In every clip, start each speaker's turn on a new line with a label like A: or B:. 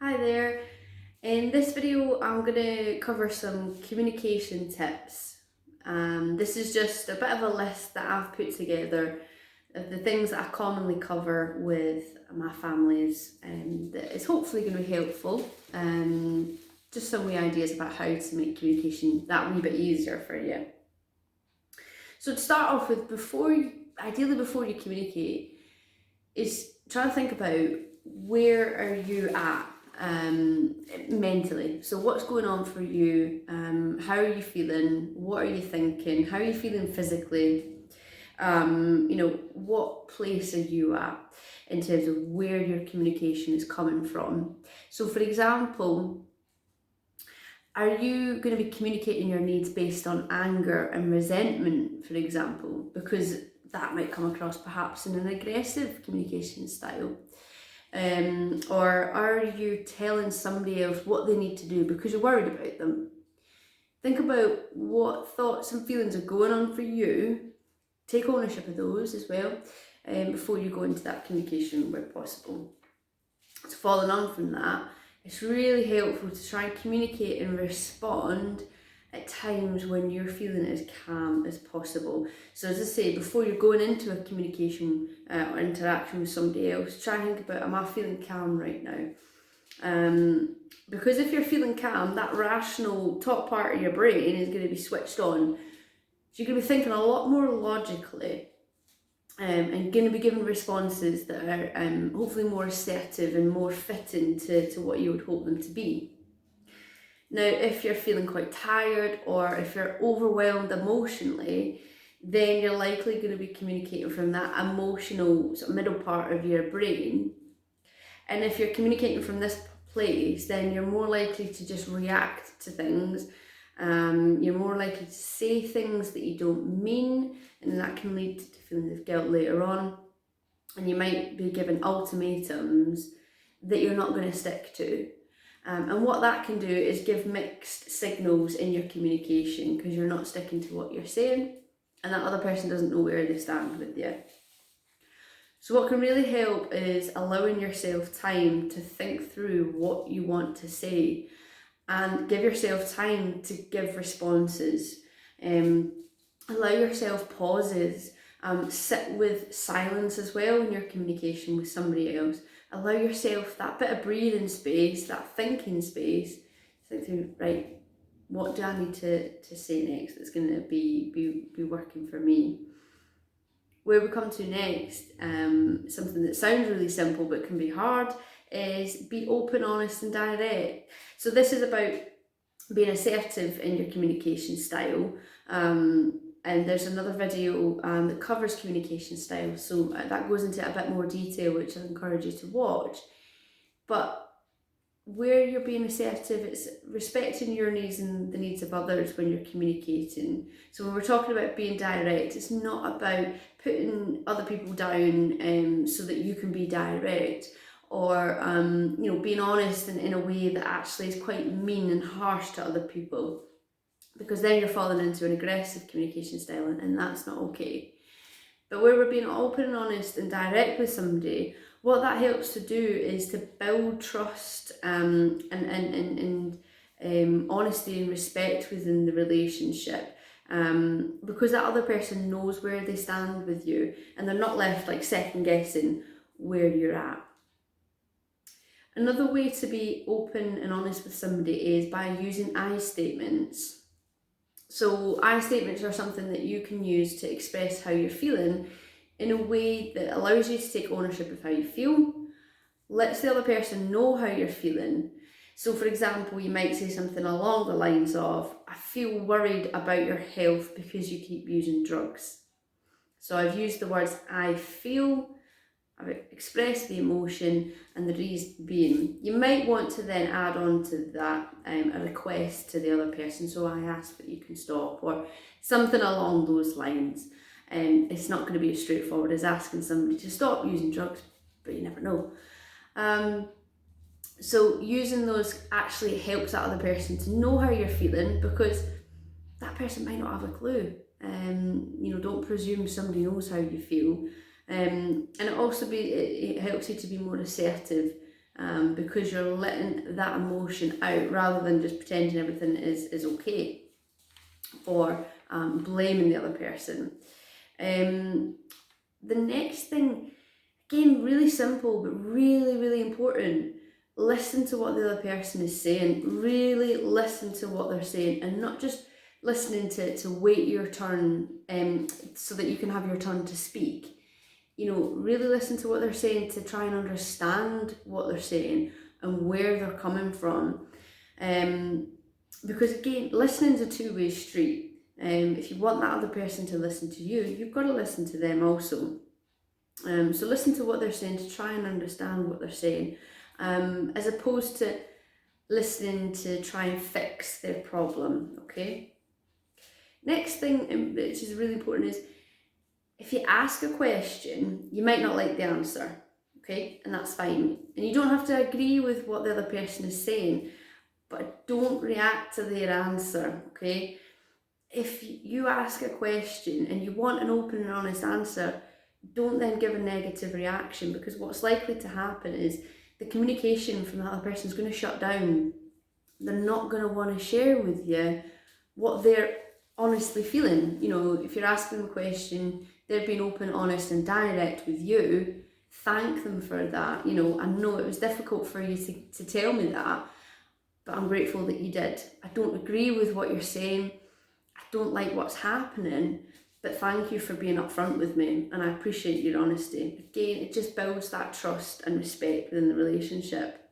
A: Hi there. In this video, I'm going to cover some communication tips. This is just a bit of a list that I've put together of the things that I commonly cover with my families, that is hopefully going to be helpful. Just some wee ideas about how to make communication that wee bit easier for you. So to start off with, ideally before you communicate, is try to think about where are you at mentally. So what's going on for you? How are you feeling? What are you thinking? How are you feeling physically? What place are you at in terms of where your communication is coming from? So for example, are you going to be communicating your needs based on anger and resentment, for example? Because that might come across perhaps in an aggressive communication style. Or are you telling somebody else what they need to do because you're worried about them? Think about what thoughts and feelings are going on for you. Take ownership of those as well, before you go into that communication where possible. So following on from that, it's really helpful to try and communicate and respond at times when you're feeling as calm as possible. So as I say, before you're going into a communication or interaction with somebody else, try and think about, am I feeling calm right now? Because if you're feeling calm, that rational top part of your brain is going to be switched on. So you're going to be thinking a lot more logically, and going to be giving responses that are hopefully more assertive and more fitting to what you would hope them to be. Now, if you're feeling quite tired or if you're overwhelmed emotionally, then you're likely going to be communicating from that emotional sort of middle part of your brain. And if you're communicating from this place, then you're more likely to just react to things. You're more likely to say things that you don't mean, and that can lead to feelings of guilt later on. And you might be given ultimatums that you're not going to stick to. And what that can do is give mixed signals in your communication because you're not sticking to what you're saying, and that other person doesn't know where they stand with you. So what can really help is allowing yourself time to think through what you want to say and give yourself time to give responses. Allow yourself pauses. Sit with silence as well in your communication with somebody else. Allow yourself that bit of breathing space, that thinking space. Think through, right, what do I need to say next that's going to be working for me? Where we come to next, something that sounds really simple but can be hard, is be open, honest and direct. So this is about being assertive in your communication style. And there's another video that covers communication style, so that goes into a bit more detail, which I encourage you to watch. But where you're being assertive, it's respecting your needs and the needs of others when you're communicating. So when we're talking about being direct, it's not about putting other people down so that you can be direct, or being honest in a way that actually is quite mean and harsh to other people, because then you're falling into an aggressive communication style, and that's not okay. But where we're being open and honest and direct with somebody, what that helps to do is to build trust and honesty and respect within the relationship, because that other person knows where they stand with you and they're not left like second guessing where you're at. Another way to be open and honest with somebody is by using I statements. So I statements are something that you can use to express how you're feeling in a way that allows you to take ownership of how you feel, lets the other person know how you're feeling. So for example, you might say something along the lines of, I feel worried about your health because you keep using drugs. So I've used the words I feel, I've expressed the emotion and the reason being. You might want to then add on to that a request to the other person. So I ask that you can stop, or something along those lines. It's not going to be as straightforward as asking somebody to stop using drugs, but you never know. So using those actually helps that other person to know how you're feeling, because that person might not have a clue. Don't presume somebody knows how you feel. And it also it helps you to be more assertive because you're letting that emotion out rather than just pretending everything is okay, or blaming the other person. The next thing, again, really simple, but really, really important. Listen to what the other person is saying. Really listen to what they're saying, and not just listening to wait your turn so that you can have your turn to speak. Really listen to what they're saying to try and understand what they're saying and where they're coming from. Because again, listening is a two-way street. If you want that other person to listen to you, you've got to listen to them also. So listen to what they're saying to try and understand what they're saying, as opposed to listening to try and fix their problem, okay? Next thing, which is really important, is if you ask a question, you might not like the answer, okay? And that's fine. And you don't have to agree with what the other person is saying, but don't react to their answer, okay? If you ask a question and you want an open and honest answer, don't then give a negative reaction, because what's likely to happen is the communication from the other person is going to shut down. They're not going to want to share with you what they're honestly feeling. If you're asking them a question, they're being open, honest and direct with you, thank them for that. I know it was difficult for you to tell me that, but I'm grateful that you did. I don't agree with what you're saying. I don't like what's happening, but thank you for being upfront with me, and I appreciate your honesty. Again, it just builds that trust and respect within the relationship.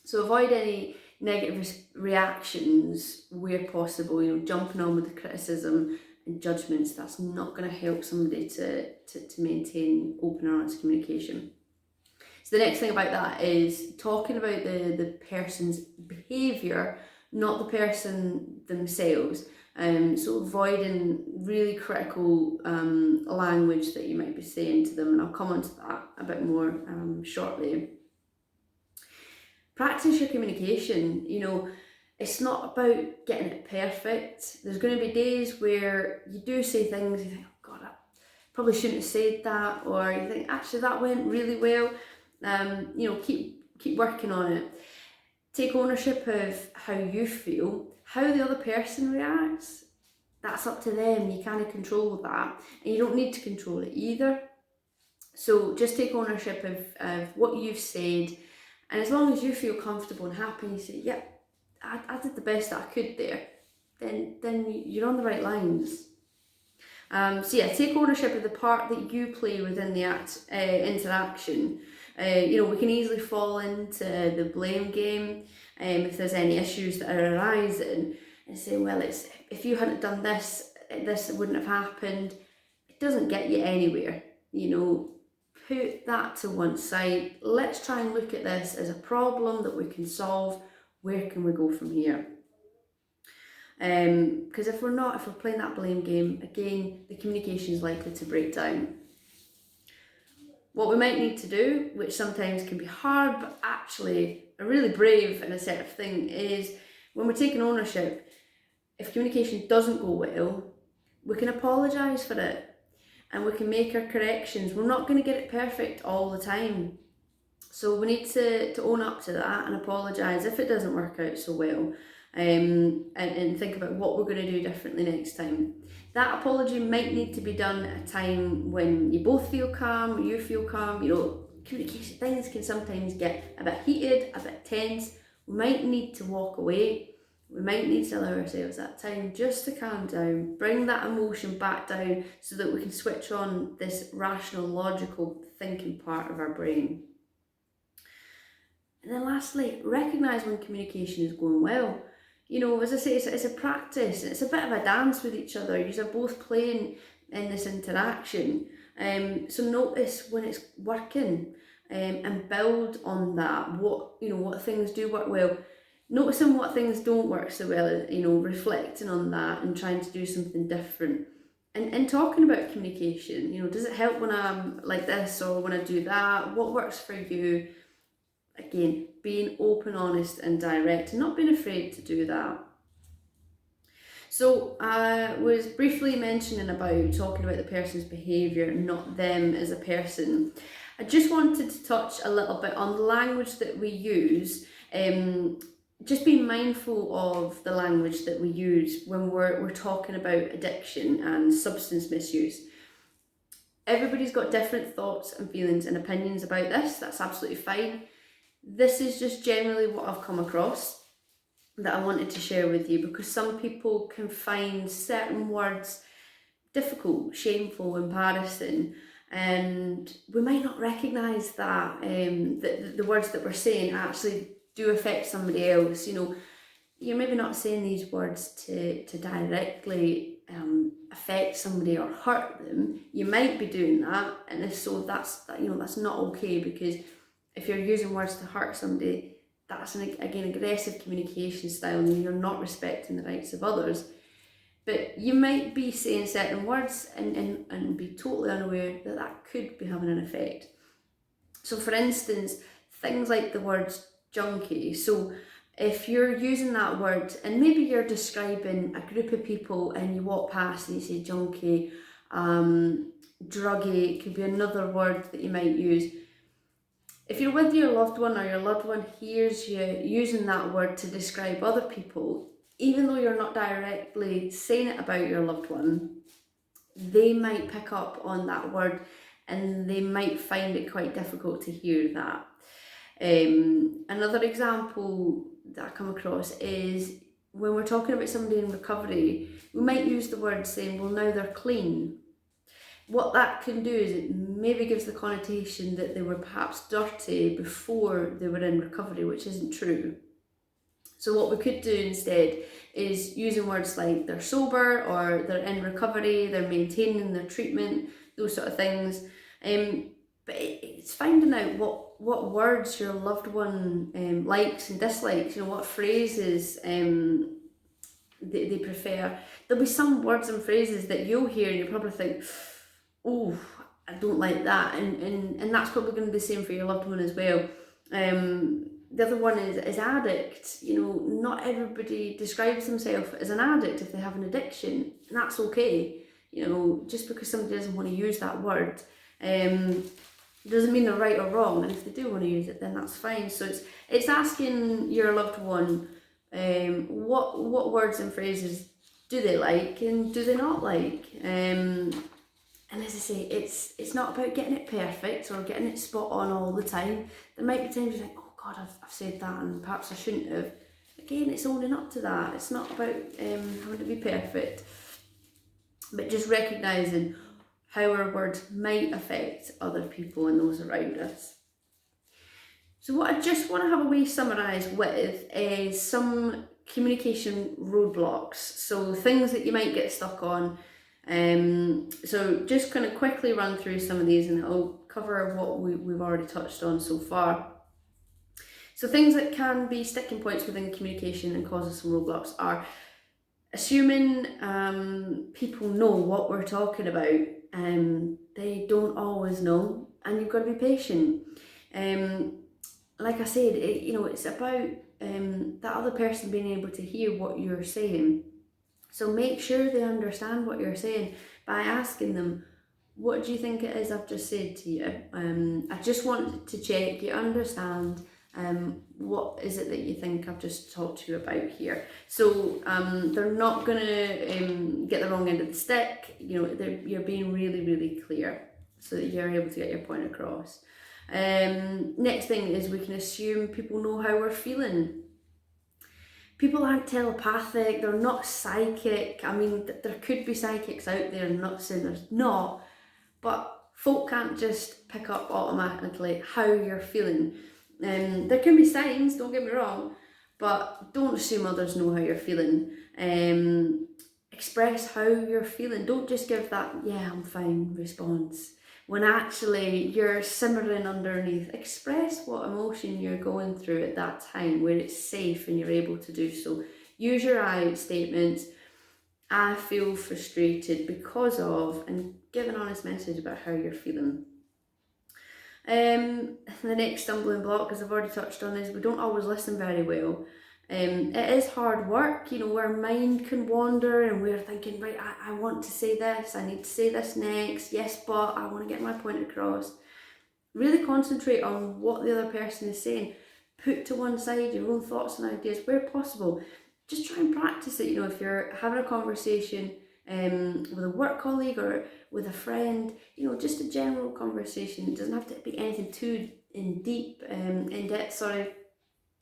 A: So avoid any negative reactions where possible, jumping on with the criticism and judgments. That's not going to help somebody to maintain open and honest communication. So the next thing about that is talking about the person's behaviour, not the person themselves. So avoiding really critical language that you might be saying to them, and I'll come on to that a bit more shortly. Practice your communication. It's not about getting it perfect. There's going to be days where you do say things, you think, oh God, I probably shouldn't have said that, or you think, actually that went really well. Keep working on it. Take ownership of how you feel. How the other person reacts, that's up to them. You can't control that, and you don't need to control it either. So just take ownership of what you've said, and as long as you feel comfortable and happy, you say, yeah, I did the best that I could there, then you're on the right lines. Take ownership of the part that you play within the interaction. We can easily fall into the blame game if there's any issues that are arising, and say, well, if you hadn't done this wouldn't have happened. It doesn't get you anywhere. Put that to one side. Let's try and look at this as a problem that we can solve. Where can we go from here? Because if we're playing that blame game, again, the communication is likely to break down. What we might need to do, which sometimes can be hard, but actually a really brave and assertive thing, is when we're taking ownership, if communication doesn't go well, we can apologise for it and we can make our corrections. We're not going to get it perfect all the time. So we need to own up to that and apologise if it doesn't work out so well, and think about what we're going to do differently next time. That apology might need to be done at a time when you both feel calm, you feel calm. Communication things can sometimes get a bit heated, a bit tense. We might need to walk away. We might need to allow ourselves that time just to calm down, bring that emotion back down so that we can switch on this rational, logical thinking part of our brain. And then lastly, recognise when communication is going well. As I say, it's a practice. It's a bit of a dance with each other. You're both playing in this interaction. So notice when it's working, and build on that. What things do work well. Noticing what things don't work so well, reflecting on that and trying to do something different. And talking about communication, does it help when I'm like this or when I do that? What works for you? Again, being open, honest and direct, and not being afraid to do that. So I was briefly mentioning about talking about the person's behaviour, not them as a person. I just wanted to touch a little bit on the language that we use. Just be mindful of the language that we use when we're talking about addiction and substance misuse. Everybody's got different thoughts and feelings and opinions about this. That's absolutely fine. This is just generally what I've come across that I wanted to share with you, because some people can find certain words difficult, shameful, embarrassing, and we might not recognise that the words that we're saying actually do affect somebody else. You know, you're maybe not saying these words to directly affect somebody or hurt them. You might be doing that, and if so, that's not okay, because if you're using words to hurt somebody, that's again aggressive communication style, and you're not respecting the rights of others. But you might be saying certain words and be totally unaware that that could be having an effect. So for instance, things like the words junkie. So if you're using that word and maybe you're describing a group of people and you walk past and you say junkie, druggie, could be another word that you might use. If you're with your loved one or your loved one hears you using that word to describe other people, even though you're not directly saying it about your loved one, they might pick up on that word and they might find it quite difficult to hear that. Another example that I come across is when we're talking about somebody in recovery, we might use the word saying, well, now they're clean. What that can do is it maybe gives the connotation that they were perhaps dirty before they were in recovery, which isn't true. So what we could do instead is using words like they're sober, or they're in recovery, they're maintaining their treatment, those sort of things. But it's finding out what words your loved one likes and dislikes, what phrases they prefer. There'll be some words and phrases that you'll hear and you'll probably think, oh, I don't like that, and that's probably going to be the same for your loved one as well. The other one is addict. Not everybody describes themselves as an addict if they have an addiction, and that's okay. Just because somebody doesn't want to use that word doesn't mean they're right or wrong, and if they do want to use it, then that's fine. So it's asking your loved one what words and phrases do they like and do they not like. And as I say, it's not about getting it perfect or getting it spot on all the time. There might be times you think, oh God, I've said that and perhaps I shouldn't have. Again, it's owning up to that. It's not about having to be perfect, but just recognising how our words might affect other people and those around us. So what I just want to have a wee summarise with is some communication roadblocks. So things that you might get stuck on. So just kind of quickly run through some of these and I'll cover what we've already touched on so far. So things that can be sticking points within communication and causes some roadblocks are assuming people know what we're talking about. They don't always know, and you've got to be patient. Like I said, it's about that other person being able to hear what you're saying. So make sure they understand what you're saying by asking them, what do you think it is I've just said to you? I just want to check you understand what is it that you think I've just talked to you about here. So they're not going to get the wrong end of the stick. You're being really, really clear so that you're able to get your point across. Next thing is we can assume people know how we're feeling. People aren't telepathic, they're not psychic. I mean, there could be psychics out there, I'm not saying there's not, but folk can't just pick up automatically how you're feeling. There can be signs, don't get me wrong, but don't assume others know how you're feeling. Express how you're feeling. Don't just give that, yeah, I'm fine response, when actually you're simmering underneath. Express what emotion you're going through at that time where it's safe and you're able to do so. Use your I statements. I feel frustrated because of, and give an honest message about how you're feeling. The next stumbling block, as I've already touched on, is we don't always listen very well. It is hard work, our mind can wander and we're thinking, right, I want to say this, I need to say this next, yes, but I want to get my point across. Really concentrate on what the other person is saying. Put to one side your own thoughts and ideas where possible. Just try and practice it. If you're having a conversation with a work colleague or with a friend, just a general conversation. It doesn't have to be anything too in depth. Sorry.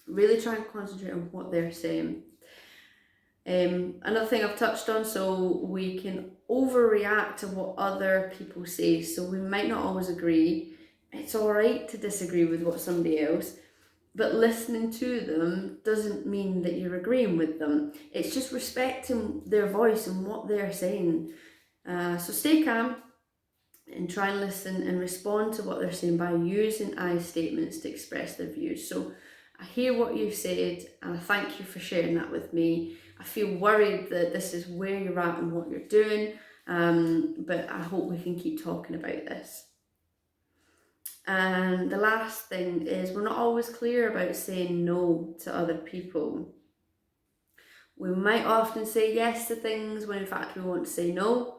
A: Really try and concentrate on what they're saying. Another thing I've touched on, so we can overreact to what other people say. So we might not always agree. It's all right to disagree with what somebody else, but listening to them doesn't mean that you're agreeing with them. It's just respecting their voice and what they're saying. So stay calm and try and listen and respond to what they're saying by using I statements to express their views. So I hear what you've said and I thank you for sharing that with me. I feel worried that this is where you're at and what you're doing, but I hope we can keep talking about this. And the last thing is, we're not always clear about saying no to other people. We might often say yes to things when in fact we want to say no.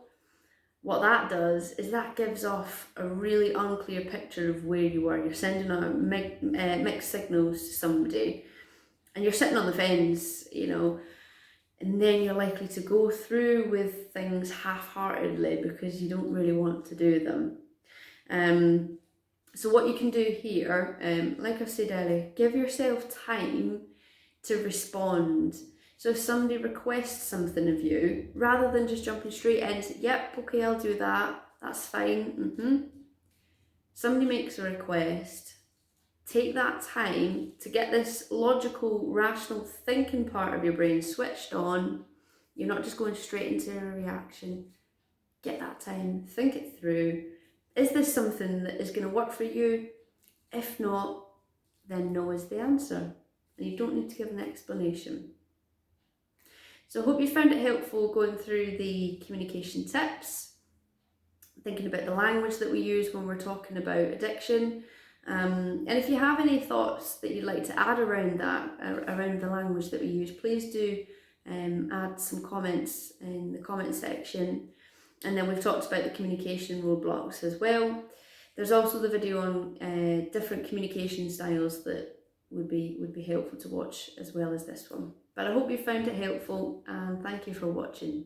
A: What that does is that gives off a really unclear picture of where you are. You're sending out mixed signals to somebody and you're sitting on the fence, and then you're likely to go through with things half-heartedly because you don't really want to do them. So what you can do here, like I've said earlier, give yourself time to respond. So if somebody requests something of you, rather than just jumping straight in and say, yep, okay, I'll do that, that's fine. Somebody makes a request, take that time to get this logical, rational thinking part of your brain switched on. You're not just going straight into a reaction. Get that time, think it through. Is this something that is going to work for you? If not, then no is the answer. And you don't need to give an explanation. So I hope you found it helpful going through the communication tips, thinking about the language that we use when we're talking about addiction. And if you have any thoughts that you'd like to add around that, around the language that we use, please do add some comments in the comment section. And then we've talked about the communication roadblocks as well. There's also the video on different communication styles that would be helpful to watch as well as this one. But I hope you found it helpful and thank you for watching.